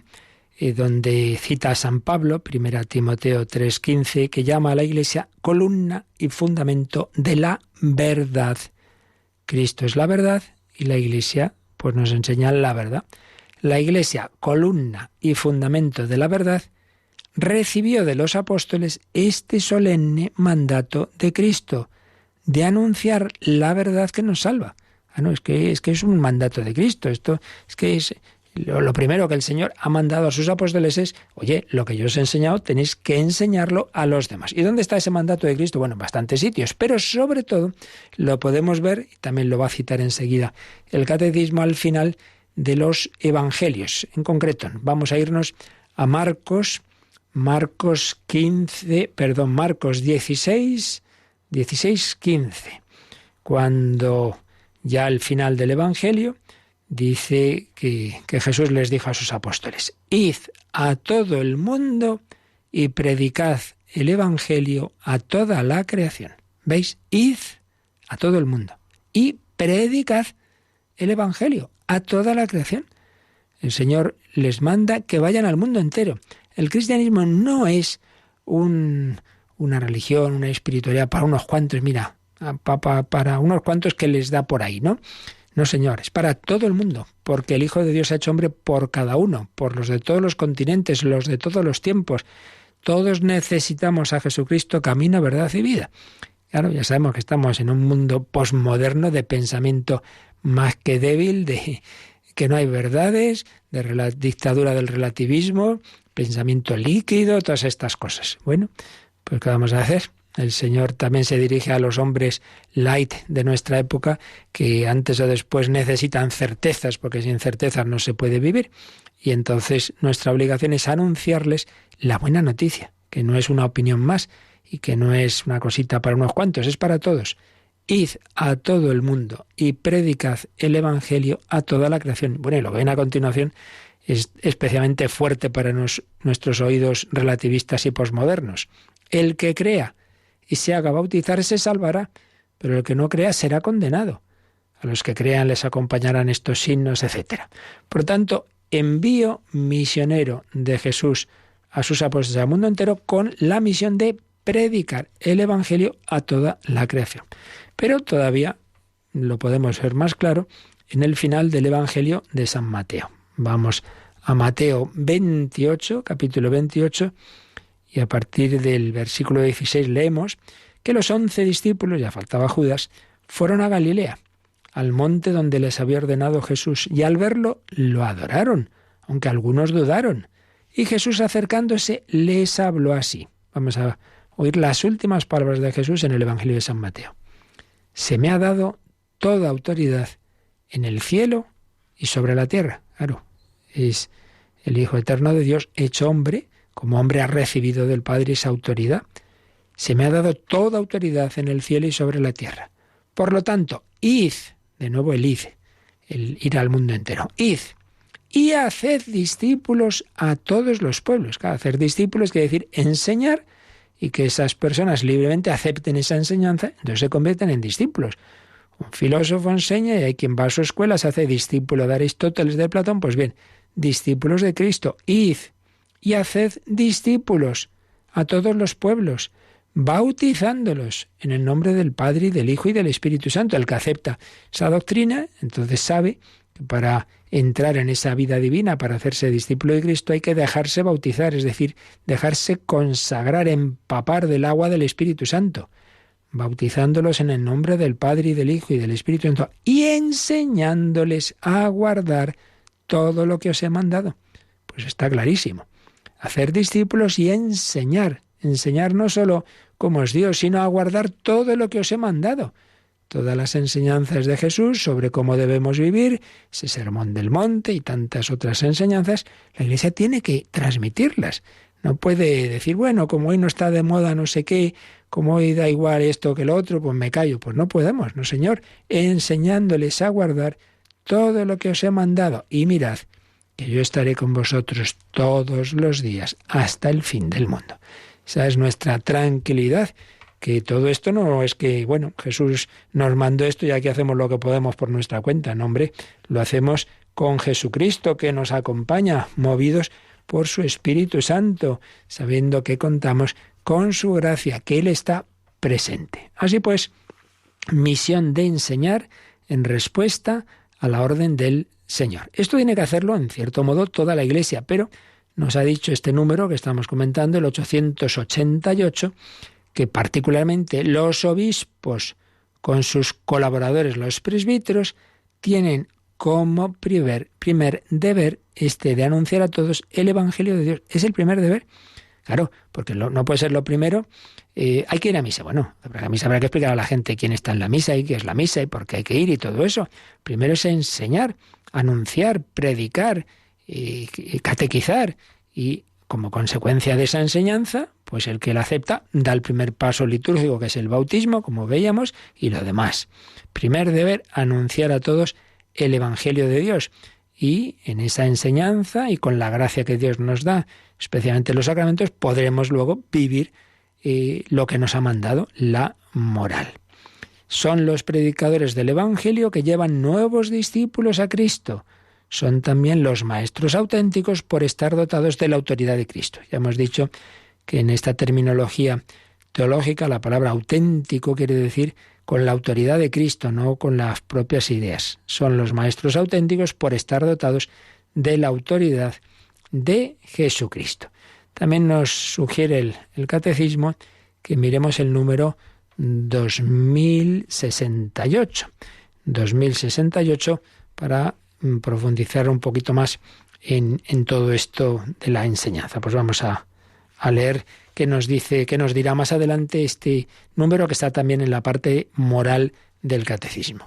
Speaker 2: donde cita a San Pablo, 1 Timoteo 3:15, que llama a la Iglesia columna y fundamento de la verdad. Cristo es la verdad y la Iglesia pues nos enseña la verdad. La Iglesia, columna y fundamento de la verdad, recibió de los apóstoles este solemne mandato de Cristo, de anunciar la verdad que nos salva. Es que es un mandato de Cristo. Esto es que es lo primero que el Señor ha mandado a sus apóstoles es, oye, lo que yo os he enseñado tenéis que enseñarlo a los demás. ¿Y dónde está ese mandato de Cristo? Bueno, en bastantes sitios, pero sobre todo lo podemos ver, y también lo va a citar enseguida el Catecismo al final de los Evangelios. En concreto, vamos a irnos a Marcos 16:15, cuando ya al final del Evangelio dice que Jesús les dijo a sus apóstoles: id a todo el mundo y predicad el Evangelio a toda la creación. ¿Veis? Id a todo el mundo y predicad el Evangelio a toda la creación. El Señor les manda que vayan al mundo entero. El cristianismo no es una religión, una espiritualidad para unos cuantos, mira, para unos cuantos que les da por ahí, ¿no? No, Señor, es para todo el mundo, porque el Hijo de Dios se ha hecho hombre por cada uno, por los de todos los continentes, los de todos los tiempos. Todos necesitamos a Jesucristo, camino, verdad y vida. Claro, ya sabemos que estamos en un mundo posmoderno de pensamiento más que débil, de que no hay verdades, de la dictadura del relativismo, pensamiento líquido, todas estas cosas. Bueno, pues ¿qué vamos a hacer? El Señor también se dirige a los hombres light de nuestra época, que antes o después necesitan certezas, porque sin certezas no se puede vivir. Y entonces nuestra obligación es anunciarles la buena noticia, que no es una opinión más y que no es una cosita para unos cuantos, es para todos. Id a todo el mundo y predicad el Evangelio a toda la creación. Bueno, y lo que viene a continuación es especialmente fuerte para nuestros oídos relativistas y posmodernos. El que crea y se haga bautizar se salvará, pero el que no crea será condenado. A los que crean les acompañarán estos signos, etc. Por tanto, envío misionero de Jesús a sus apóstoles al mundo entero con la misión de predicar el Evangelio a toda la creación. Pero todavía lo podemos ver más claro en el final del Evangelio de San Mateo. Vamos a Mateo 28, capítulo 28, y a partir del versículo 16 leemos que los 11 discípulos, ya faltaba Judas, fueron a Galilea, al monte donde les había ordenado Jesús, y al verlo lo adoraron, aunque algunos dudaron. Y Jesús, acercándose, les habló así. Vamos a oír las últimas palabras de Jesús en el Evangelio de San Mateo. Se me ha dado toda autoridad en el cielo y sobre la tierra. Claro, es el Hijo eterno de Dios hecho hombre, como hombre ha recibido del Padre esa autoridad. Se me ha dado toda autoridad en el cielo y sobre la tierra. Por lo tanto, id, de nuevo el id, el ir al mundo entero, id y haced discípulos a todos los pueblos. Claro, hacer discípulos quiere decir enseñar, y que esas personas libremente acepten esa enseñanza, entonces se convierten en discípulos. Un filósofo enseña y hay quien va a su escuela, se hace discípulo de Aristóteles, de Platón. Pues bien, discípulos de Cristo, id y haced discípulos a todos los pueblos, bautizándolos en el nombre del Padre y del Hijo y del Espíritu Santo. El que acepta esa doctrina, entonces sabe que para entrar en esa vida divina, para hacerse discípulo de Cristo, hay que dejarse bautizar, es decir, dejarse consagrar, empapar del agua del Espíritu Santo, bautizándolos en el nombre del Padre y del Hijo y del Espíritu Santo, y enseñándoles a guardar todo lo que os he mandado. Pues está clarísimo. Hacer discípulos y enseñar. Enseñar no solo cómo es Dios, sino a guardar todo lo que os he mandado. Todas las enseñanzas de Jesús sobre cómo debemos vivir, ese sermón del monte y tantas otras enseñanzas, la Iglesia tiene que transmitirlas. No puede decir, bueno, como hoy no está de moda no sé qué, como hoy da igual esto que lo otro, pues me callo. Pues no podemos, no Señor, enseñándoles a guardar todo lo que os he mandado. Y mirad, que yo estaré con vosotros todos los días hasta el fin del mundo. Esa es nuestra tranquilidad, que todo esto no es que, bueno, Jesús nos mandó esto y aquí hacemos lo que podemos por nuestra cuenta. No, hombre, lo hacemos con Jesucristo que nos acompaña, movidos por su Espíritu Santo, sabiendo que contamos con su gracia, que Él está presente. Así pues, misión de enseñar en respuesta a la orden del Señor. Esto tiene que hacerlo, en cierto modo, toda la Iglesia, pero nos ha dicho este número que estamos comentando, el 888, que particularmente los obispos, con sus colaboradores, los presbíteros, tienen como primer deber este de anunciar a todos el Evangelio de Dios. Es el primer deber. Claro, porque no puede ser lo primero. Hay que ir a misa. Bueno, a misa habrá que explicar a la gente quién está en la misa y qué es la misa y por qué hay que ir y todo eso. Primero es enseñar, anunciar, predicar, catequizar, y como consecuencia de esa enseñanza, pues el que la acepta da el primer paso litúrgico, que es el bautismo, como veíamos, y lo demás. Primer deber, anunciar a todos el Evangelio de Dios. Y en esa enseñanza y con la gracia que Dios nos da, especialmente en los sacramentos, podremos luego vivir lo que nos ha mandado, la moral. Son los predicadores del Evangelio que llevan nuevos discípulos a Cristo. Son también los maestros auténticos por estar dotados de la autoridad de Cristo. Ya hemos dicho que en esta terminología teológica la palabra auténtico quiere decir con la autoridad de Cristo, no con las propias ideas. Son los maestros auténticos por estar dotados de la autoridad de Jesucristo. También nos sugiere el Catecismo que miremos el número 2068. 2068 para profundizar un poquito más en todo esto de la enseñanza. Pues vamos a leer qué nos dirá más adelante este número que está también en la parte moral del Catecismo.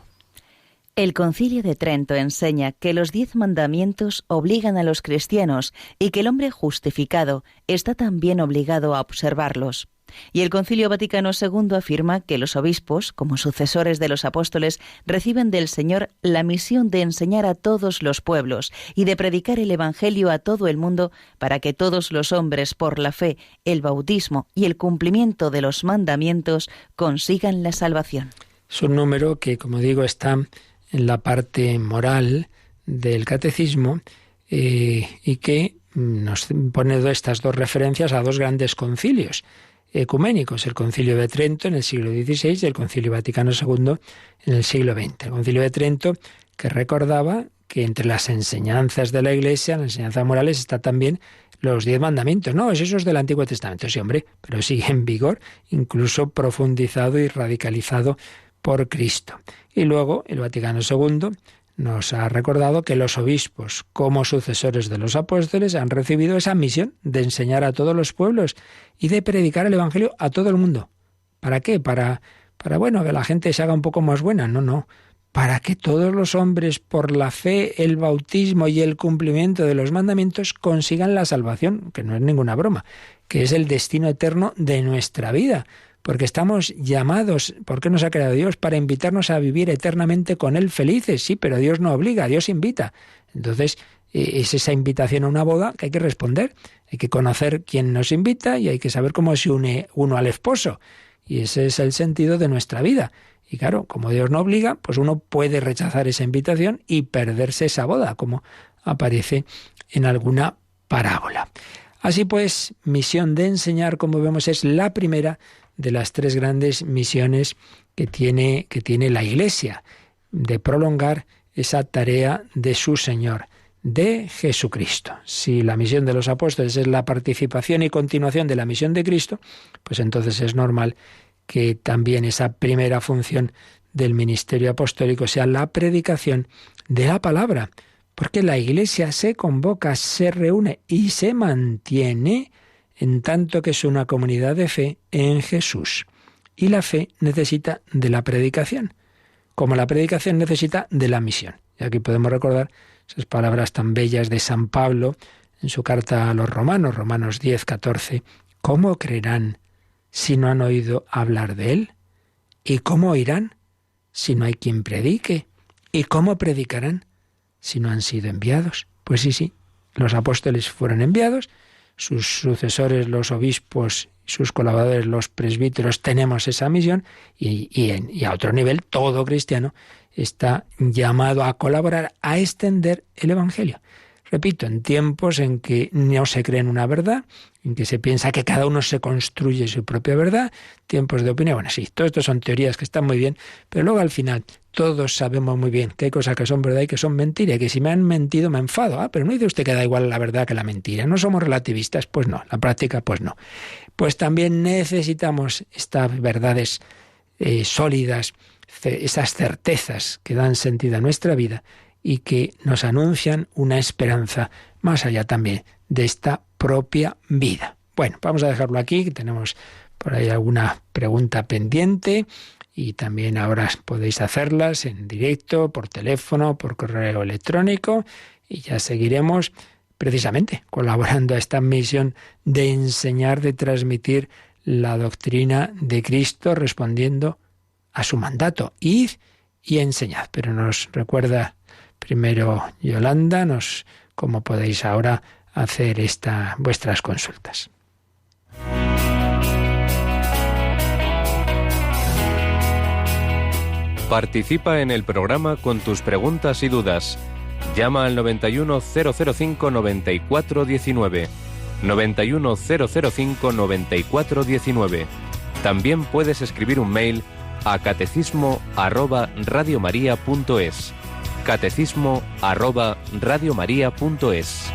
Speaker 3: El Concilio de Trento enseña que los 10 mandamientos obligan a los cristianos y que el hombre justificado está también obligado a observarlos. Y el Concilio Vaticano II afirma que los obispos, como sucesores de los apóstoles, reciben del Señor la misión de enseñar a todos los pueblos y de predicar el Evangelio a todo el mundo para que todos los hombres, por la fe, el bautismo y el cumplimiento de los mandamientos, consigan la salvación.
Speaker 2: Es un número que, como digo, está en la parte moral del Catecismo y que nos pone estas dos referencias a dos grandes concilios ecuménicos, el Concilio de Trento en el siglo XVI y el Concilio Vaticano II en el siglo XX. El Concilio de Trento, que recordaba que entre las enseñanzas de la Iglesia, las enseñanzas morales, está también los 10 mandamientos. No, esos del Antiguo Testamento, sí, hombre, pero sigue en vigor, incluso profundizado y radicalizado por Cristo. Y luego el Vaticano II nos ha recordado que los obispos, como sucesores de los apóstoles, han recibido esa misión de enseñar a todos los pueblos y de predicar el Evangelio a todo el mundo. ¿Para qué? Para bueno, que la gente se haga un poco más buena. No. Para que todos los hombres, por la fe, el bautismo y el cumplimiento de los mandamientos, consigan la salvación, que no es ninguna broma, que es el destino eterno de nuestra vida. Porque estamos llamados, ¿por qué nos ha creado Dios? Para invitarnos a vivir eternamente con Él felices, sí, pero Dios no obliga, Dios invita. Entonces, es esa invitación a una boda que hay que responder. Hay que conocer quién nos invita y hay que saber cómo se une uno al esposo. Y ese es el sentido de nuestra vida. Y claro, como Dios no obliga, pues uno puede rechazar esa invitación y perderse esa boda, como aparece en alguna parábola. Así pues, misión de enseñar, como vemos, es la primera de las 3 grandes misiones que tiene la Iglesia, de prolongar esa tarea de su Señor, de Jesucristo. Si la misión de los apóstoles es la participación y continuación de la misión de Cristo, pues entonces es normal que también esa primera función del ministerio apostólico sea la predicación de la palabra, porque la Iglesia se convoca, se reúne y se mantiene en tanto que es una comunidad de fe en Jesús. Y la fe necesita de la predicación, como la predicación necesita de la misión. Y aquí podemos recordar esas palabras tan bellas de San Pablo en su carta a los Romanos, Romanos 10, 14. ¿Cómo creerán si no han oído hablar de Él? ¿Y cómo oirán si no hay quien predique? ¿Y cómo predicarán si no han sido enviados? Pues sí, los apóstoles fueron enviados, sus sucesores, los obispos, sus colaboradores, los presbíteros, tenemos esa misión y a otro nivel todo cristiano está llamado a colaborar, a extender el Evangelio. Repito, en tiempos en que no se cree en una verdad, en que se piensa que cada uno se construye su propia verdad, tiempos de opinión, bueno, sí, todo esto son teorías que están muy bien, pero luego al final todos sabemos muy bien que hay cosas que son verdad y que son mentira, y que si me han mentido me enfado. Pero no dice usted que da igual la verdad que la mentira. No somos relativistas, pues no, la práctica pues no. Pues también necesitamos estas verdades sólidas, esas certezas que dan sentido a nuestra vida y que nos anuncian una esperanza más allá también de esta propia vida. Bueno, vamos a dejarlo aquí, que tenemos por ahí alguna pregunta pendiente y también ahora podéis hacerlas en directo, por teléfono, por correo electrónico, y ya seguiremos precisamente colaborando a esta misión de enseñar, de transmitir la doctrina de Cristo, respondiendo a su mandato, id y enseñad. Pero nos recuerda Primero Yolanda, cómo podéis ahora hacer vuestras consultas.
Speaker 4: Participa en el programa con tus preguntas y dudas. Llama al 91005-9419. 91005-9419. También puedes escribir un mail a catecismo@radiomaria.es. catecismo@radiomaria.es.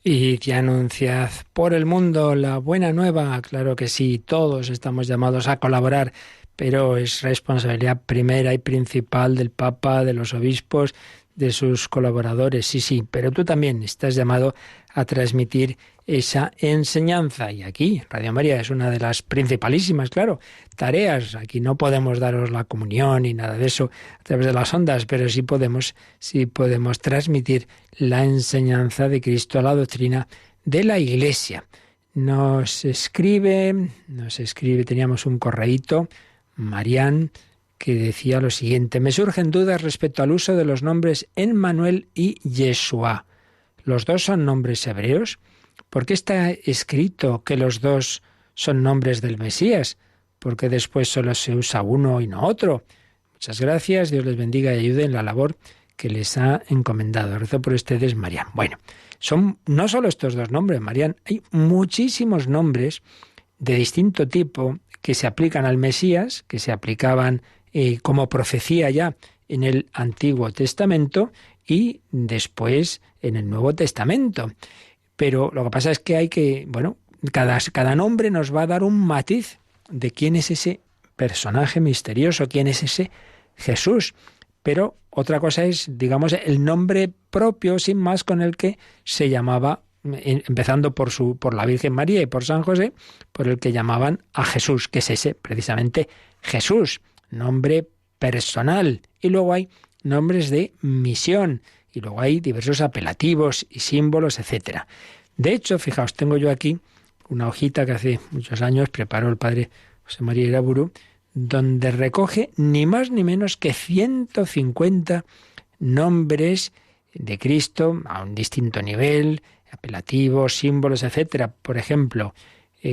Speaker 2: Y anunciad por el mundo la buena nueva. Claro que sí, todos estamos llamados a colaborar, pero es responsabilidad primera y principal del Papa, de los obispos, de sus colaboradores. Sí, pero tú también estás llamado a transmitir esa enseñanza. Y aquí, Radio María es una de las principalísimas, claro, tareas. Aquí no podemos daros la comunión ni nada de eso a través de las ondas, pero sí podemos transmitir la enseñanza de Cristo, la doctrina de la Iglesia. Nos escribe, teníamos un correíto, Marián, que decía lo siguiente: me surgen dudas respecto al uso de los nombres Emmanuel y Yeshua. ¿Los dos son nombres hebreos? ¿Por qué está escrito que los dos son nombres del Mesías? ¿Por qué después solo se usa uno y no otro? Muchas gracias, Dios les bendiga y ayude en la labor que les ha encomendado. Rezo por ustedes, Marián. Bueno, son no solo estos dos nombres, Marián, hay muchísimos nombres de distinto tipo que se aplican al Mesías, que se aplicaban como profecía ya en el Antiguo Testamento y después en el Nuevo Testamento. Pero lo que pasa es que cada nombre nos va a dar un matiz de quién es ese personaje misterioso, quién es ese Jesús. Pero otra cosa es, digamos, el nombre propio, sin más, con el que se llamaba, empezando por la Virgen María y por San José, por el que llamaban a Jesús, que es ese, precisamente, Jesús, nombre personal. Y luego hay nombres de misión, y luego hay diversos apelativos y símbolos, etc. De hecho, fijaos, tengo yo aquí una hojita que hace muchos años preparó el padre José María Iraburu, donde recoge ni más ni menos que 150 nombres de Cristo a un distinto nivel, apelativos, símbolos, etc. Por ejemplo,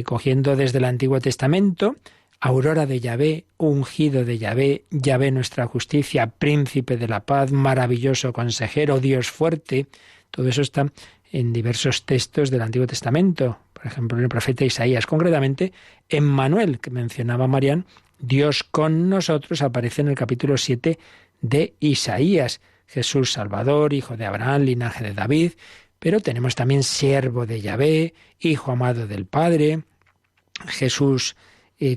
Speaker 2: cogiendo desde el Antiguo Testamento, Aurora de Yahvé, ungido de Yahvé, Yahvé nuestra justicia, príncipe de la paz, maravilloso consejero, Dios fuerte. Todo eso está en diversos textos del Antiguo Testamento. Por ejemplo, en el profeta Isaías, concretamente Emmanuel, que mencionaba Marián, Dios con nosotros aparece en el capítulo 7 de Isaías. Jesús Salvador, hijo de Abraham, linaje de David, pero tenemos también siervo de Yahvé, hijo amado del Padre, Jesús,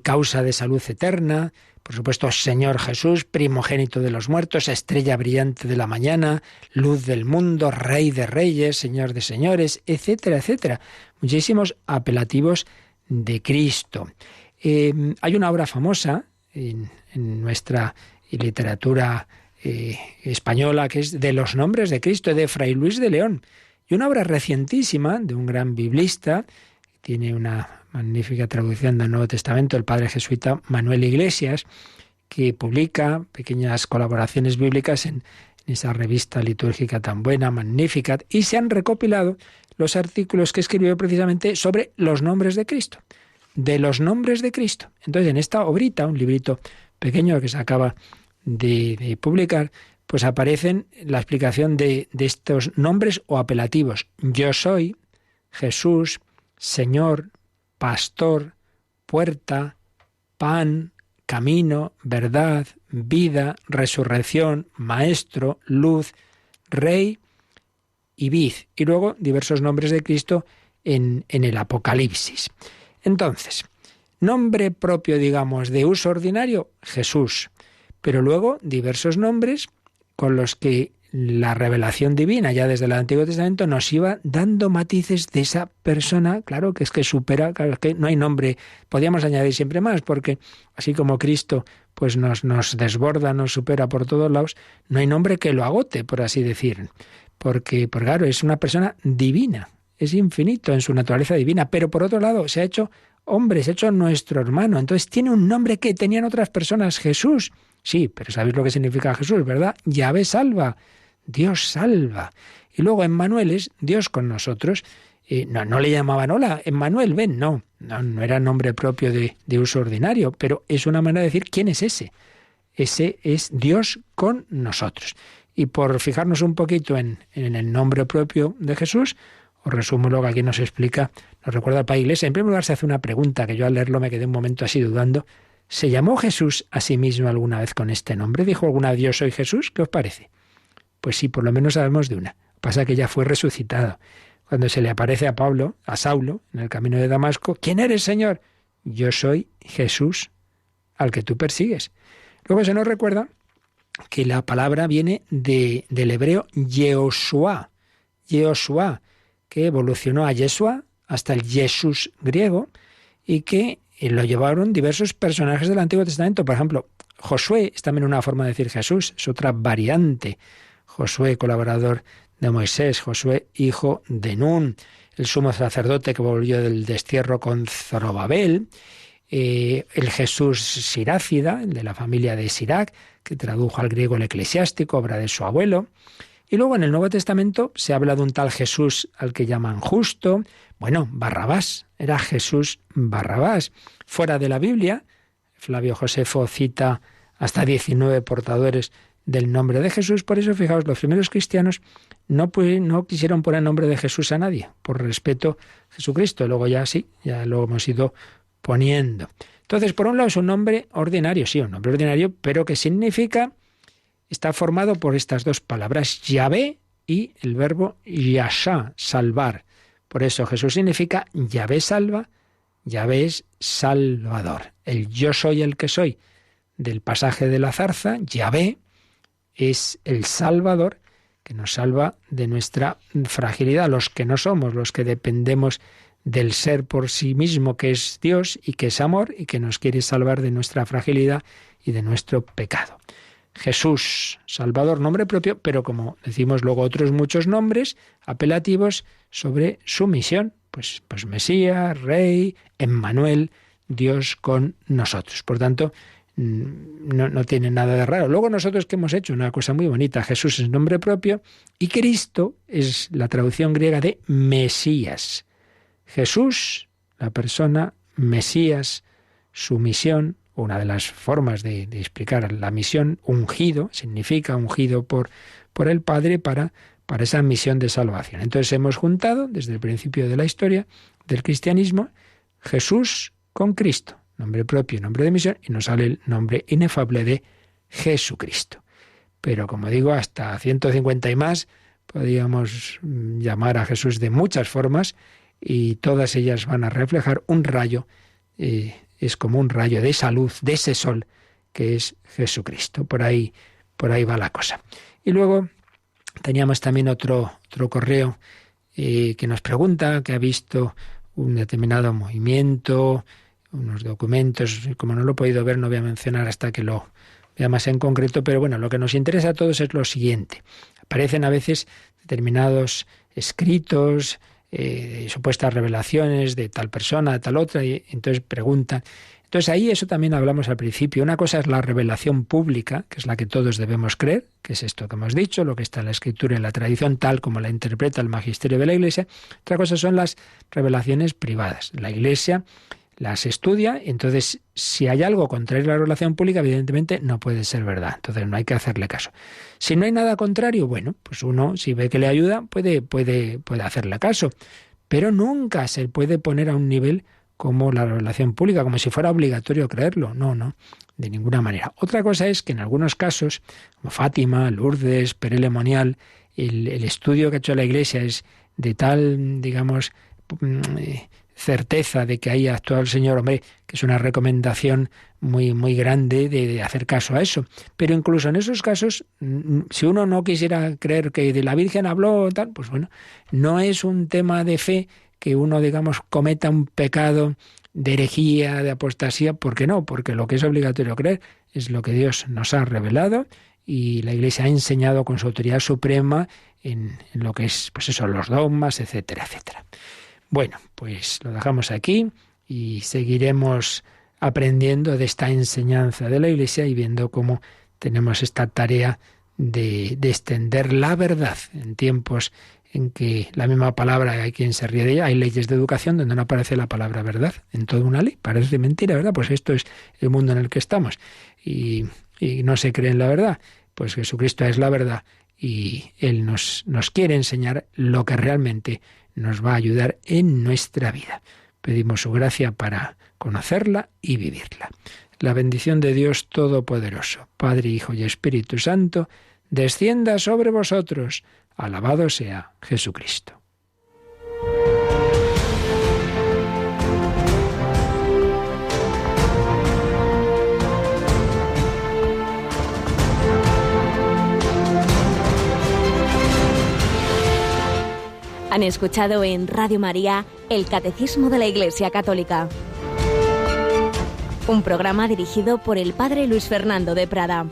Speaker 2: causa de salud eterna, por supuesto Señor Jesús, primogénito de los muertos, estrella brillante de la mañana, luz del mundo, Rey de reyes, Señor de señores, etcétera, etcétera. Muchísimos apelativos de Cristo. Hay una obra famosa en nuestra literatura española que es de los nombres de Cristo, de Fray Luis de León, y una obra recientísima de un gran biblista, tiene una magnífica traducción del Nuevo Testamento, el padre jesuita Manuel Iglesias, que publica pequeñas colaboraciones bíblicas en esa revista litúrgica tan buena, Magnificat, y se han recopilado los artículos que escribió precisamente sobre los nombres de Cristo, de los nombres de Cristo. Entonces, en esta obrita, un librito pequeño que se acaba de publicar, pues aparecen la explicación de estos nombres o apelativos. Yo soy, Jesús, Señor, Pastor, Puerta, Pan, Camino, Verdad, Vida, Resurrección, Maestro, Luz, Rey y Vid. Y luego diversos nombres de Cristo en el Apocalipsis. Entonces, nombre propio, digamos, de uso ordinario, Jesús. Pero luego diversos nombres con los que la revelación divina, ya desde el Antiguo Testamento, nos iba dando matices de esa persona, claro, que es que supera, claro, es que no hay nombre, podíamos añadir siempre más, porque así como Cristo pues nos desborda, nos supera por todos lados, no hay nombre que lo agote, por así decir, porque claro, es una persona divina, es infinito en su naturaleza divina, pero por otro lado se ha hecho hombre, se ha hecho nuestro hermano, entonces tiene un nombre que tenían otras personas, Jesús. Sí, pero ¿sabéis lo que significa Jesús, verdad? Yahvé salva, Dios salva. Y luego Emmanuel es Dios con nosotros. No le llamaban, hola, Emmanuel, ven. No era nombre propio de uso ordinario, pero es una manera de decir quién es ese. Ese es Dios con nosotros. Y por fijarnos un poquito en el nombre propio de Jesús, os resumo lo que aquí nos explica, nos recuerda el Padre Iglesia. En primer lugar se hace una pregunta que yo al leerlo me quedé un momento así dudando. ¿Se llamó Jesús a sí mismo alguna vez con este nombre? ¿Dijo alguna vez yo soy Jesús? ¿Qué os parece? Pues sí, por lo menos sabemos de una. Pasa que ya fue resucitado. Cuando se le aparece a Saulo, en el camino de Damasco, ¿quién eres, Señor? Yo soy Jesús, al que tú persigues. Luego se nos recuerda que la palabra viene del hebreo Yehoshua, que evolucionó a Yeshua hasta el Jesús griego y que lo llevaron diversos personajes del Antiguo Testamento. Por ejemplo, Josué es también una forma de decir Jesús, es otra variante. Josué, colaborador de Moisés, Josué, hijo de Nun, el sumo sacerdote que volvió del destierro con Zorobabel, el Jesús sirácida, el de la familia de Sirac, que tradujo al griego el eclesiástico, obra de su abuelo. Y luego en el Nuevo Testamento se habla de un tal Jesús al que llaman justo. Bueno, Barrabás, era Jesús Barrabás. Fuera de la Biblia, Flavio Josefo cita hasta 19 portadores del nombre de Jesús. Por eso, fijaos, los primeros cristianos no quisieron poner nombre de Jesús a nadie, por respeto a Jesucristo. Luego ya sí, ya lo hemos ido poniendo. Entonces, por un lado es un nombre ordinario, sí, un nombre ordinario, pero que significa... Está formado por estas dos palabras, Yahvé y el verbo Yashá, salvar. Por eso Jesús significa Yahvé salva, Yahvé es salvador. El yo soy el que soy del pasaje de la zarza, Yahvé es el salvador que nos salva de nuestra fragilidad, los que no somos, los que dependemos del ser por sí mismo que es Dios y que es amor y que nos quiere salvar de nuestra fragilidad y de nuestro pecado. Jesús, Salvador, nombre propio, pero como decimos luego otros muchos nombres apelativos sobre su misión, pues Mesías, Rey, Emmanuel, Dios con nosotros. Por tanto, no tiene nada de raro. Luego nosotros que hemos hecho una cosa muy bonita, Jesús es nombre propio y Cristo es la traducción griega de Mesías. Jesús, la persona, Mesías, su misión. Una de las formas de explicar la misión, ungido, significa ungido por el Padre para esa misión de salvación. Entonces hemos juntado, desde el principio de la historia del cristianismo, Jesús con Cristo. nombre propio, nombre de misión, y nos sale el nombre inefable de Jesucristo. Pero como digo, hasta 150 y más podríamos llamar a Jesús de muchas formas y todas ellas van a reflejar un rayo, es como un rayo de esa luz, de ese sol que es Jesucristo. Por ahí va la cosa. Y luego teníamos también otro correo que nos pregunta, que ha visto un determinado movimiento, unos documentos, como no lo he podido ver no voy a mencionar hasta que lo vea más en concreto, pero bueno, lo que nos interesa a todos es lo siguiente. Aparecen a veces determinados escritos, supuestas revelaciones de tal persona, de tal otra, y entonces preguntan. Entonces ahí eso también hablamos al principio. Una cosa es la revelación pública, que es la que todos debemos creer, que es esto que hemos dicho, lo que está en la Escritura y en la tradición, tal como la interpreta el magisterio de la Iglesia. Otra cosa son las revelaciones privadas. La Iglesia las estudia, entonces si hay algo contrario a la revelación pública, evidentemente no puede ser verdad, entonces no hay que hacerle caso. Si no hay nada contrario, bueno, pues uno, si ve que le ayuda, puede hacerle caso, pero nunca se puede poner a un nivel como la revelación pública, como si fuera obligatorio creerlo. No, de ninguna manera. Otra cosa es que en algunos casos, como Fátima, Lourdes, Pere Lemonial, el estudio que ha hecho la Iglesia es de tal, digamos, certeza de que ahí ha actuado el Señor, hombre, que es una recomendación muy, muy grande de hacer caso a eso. Pero incluso en esos casos, si uno no quisiera creer que de la Virgen habló tal, pues bueno, no es un tema de fe que uno, digamos, cometa un pecado de herejía, de apostasía. ¿Por qué no? Porque lo que es obligatorio creer es lo que Dios nos ha revelado y la Iglesia ha enseñado con su autoridad suprema en lo que es, pues eso, los dogmas, etcétera, etcétera. Bueno, pues lo dejamos aquí y seguiremos aprendiendo de esta enseñanza de la Iglesia y viendo cómo tenemos esta tarea de extender la verdad en tiempos en que la misma palabra hay quien se ríe de ella. Hay leyes de educación donde no aparece la palabra verdad en toda una ley. Parece mentira, ¿verdad? Pues esto es el mundo en el que estamos. Y no se cree en la verdad. Pues Jesucristo es la verdad y Él nos quiere enseñar lo que realmente nos va a ayudar en nuestra vida. Pedimos su gracia para conocerla y vivirla. La bendición de Dios Todopoderoso, Padre, Hijo y Espíritu Santo, descienda sobre vosotros. Alabado sea Jesucristo.
Speaker 1: Han escuchado en Radio María el Catecismo de la Iglesia Católica, un programa dirigido por el Padre Luis Fernando de Prada.